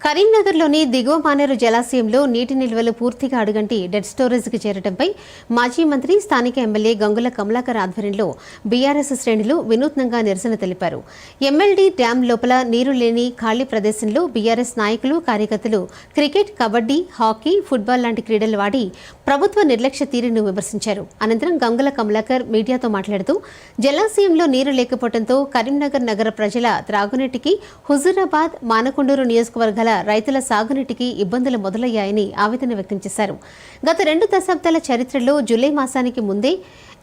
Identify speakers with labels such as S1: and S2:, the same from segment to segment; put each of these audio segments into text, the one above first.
S1: కరీంనగర్లోని దిగువ మానేరు జలాశయంలో నీటి నిల్వలు పూర్తిగా అడుగంటి డెడ్ స్టోరేజ్కి చేరడంపై మాజీ మంత్రి స్థానిక ఎమ్మెల్యే గంగుల కమలాకర్ ఆధ్వర్యంలో బీఆర్ఎస్ శ్రేణులు వినూత్నంగా నిరసన తెలిపారు. ఎమ్మెల్డీ డ్యాం లోపల నీరు లేని ఖాళీ ప్రదేశంలో బీఆర్ఎస్ నాయకులు, కార్యకర్తలు క్రికెట్, కబడ్డీ, హాకీ, ఫుట్బాల్ లాంటి క్రీడలు వాడి ప్రభుత్వ నిర్లక్ష్య తీరును విమర్శించారు. అనంతరం గంగుల కమలాకర్ మీడియాతో మాట్లాడుతూ జలాశయంలో నీరు లేకపోవడంతో కరీంనగర్ నగర ప్రజల త్రాగునీటికి, హుజూరాబాద్, మానకొండూరు నియోజకవర్గాల రైతుల సాగునీటికి ఇబ్బందులు మొదలయ్యాయని ఆవేదన వ్యక్తం చేశారు. గత 2 దశాబ్దాల చరిత్రలో జూలై మాసానికి ముందే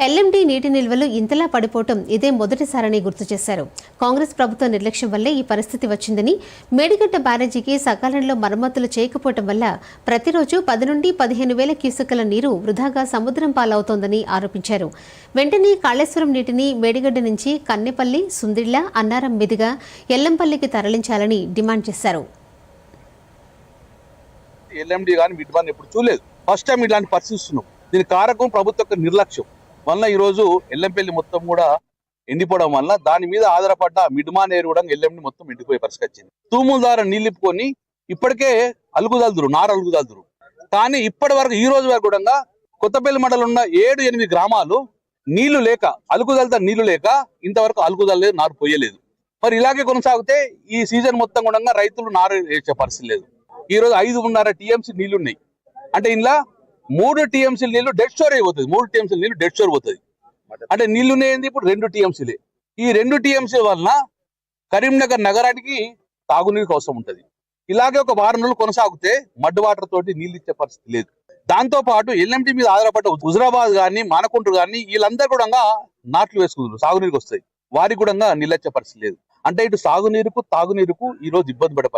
S1: ఎల్ఎండీ నీటి నిల్వలు ఇంతలా పడిపోవటం ఇదే మొదటిసారని గుర్తు చేశారు. కాంగ్రెస్ ప్రభుత్వ నిర్లక్ష్యం వల్లే ఈ పరిస్థితి వచ్చిందని, మేడిగడ్డ బ్యారేజీకి సకాలంలో మరమ్మతులు చేయకపోవటం వల్ల ప్రతిరోజు 10 నుండి 15 వేల క్యూసెక్కుల నీరు వృధాగా సముద్రం పాలవుతోందని ఆరోపించారు. వెంటనే కాళేశ్వరం నీటిని మేడిగడ్డ నుంచి కన్నెపల్లి, సుందిళ్ల, అన్నారం మీదుగా ఎల్లంపల్లికి తరలించాలని డిమాండ్ చేశారు.
S2: ఎల్ఎండి కానీ మిడ్మాన్ ఎప్పుడు చూడలేదు. ఫస్ట్ టైం ఇలాంటి పరిస్థితున్నాం. దీని కారకం ప్రభుత్వ యొక్క నిర్లక్ష్యం వల్ల ఈ రోజు ఎల్లంపల్లి మొత్తం కూడా ఎండిపోవడం వల్ల దాని మీద ఆధారపడ్డ మిడ్మాన్ ఏరు కూడా ఎల్ఎండి మొత్తం ఎండిపోయే పరిస్థితి వచ్చింది. తూముల ద్వారా నీళ్ళిప్పుకొని ఇప్పటికే అలుగుదలుదురు, నారు అలుగుదలుదురు. కానీ ఇప్పటి వరకు ఈ రోజు వరకు కూడా కొత్తపల్లి మండలం ఉన్న 7-8 గ్రామాలు నీళ్లు లేక, అలుగుదలతో నీళ్లు లేక ఇంతవరకు అలుగుదల నారు పోయలేదు. మరి ఇలాగే కొనసాగితే ఈ సీజన్ మొత్తం కూడా రైతులు నారు వేసే పరిస్థితి లేదు. ఈ రోజు 5.5 టీఎంసీ నీళ్లు ఉన్నాయి. అంటే ఇంట్లో 3 టీఎంసీ నీళ్లు డెడ్ స్టోర్ అయిపోతుంది. 3 టీఎంసీ నీళ్లు డెడ్ స్టోర్ పోతుంది. అంటే నీళ్లు ఉన్నాయండి ఇప్పుడు 2 టీఎంసీలే. ఈ 2 టీఎంసీ వలన కరీంనగర్ నగరానికి తాగునీరుకి అవసరం ఉంటుంది. ఇలాగే ఒక 4 నెలలు కొనసాగితే మడ్ వాటర్ తోటి నీళ్ళు ఇచ్చే పరిస్థితి లేదు. దాంతో పాటు ఎల్ఎంటీ మీద ఆధారపడ్డ హుజూరాబాద్ కానీ, మానకొండూరు కానీ వీళ్ళందరూ కూడా నాట్లు వేసుకుంటారు, సాగునీరుకి వస్తాయి. వారికి కూడా నీళ్ళొచ్చే పరిస్థితి లేదు. అంటే ఇటు సాగునీరుకు, తాగునీరుకు ఈ రోజు ఇబ్బంది పడే పరిస్థితి.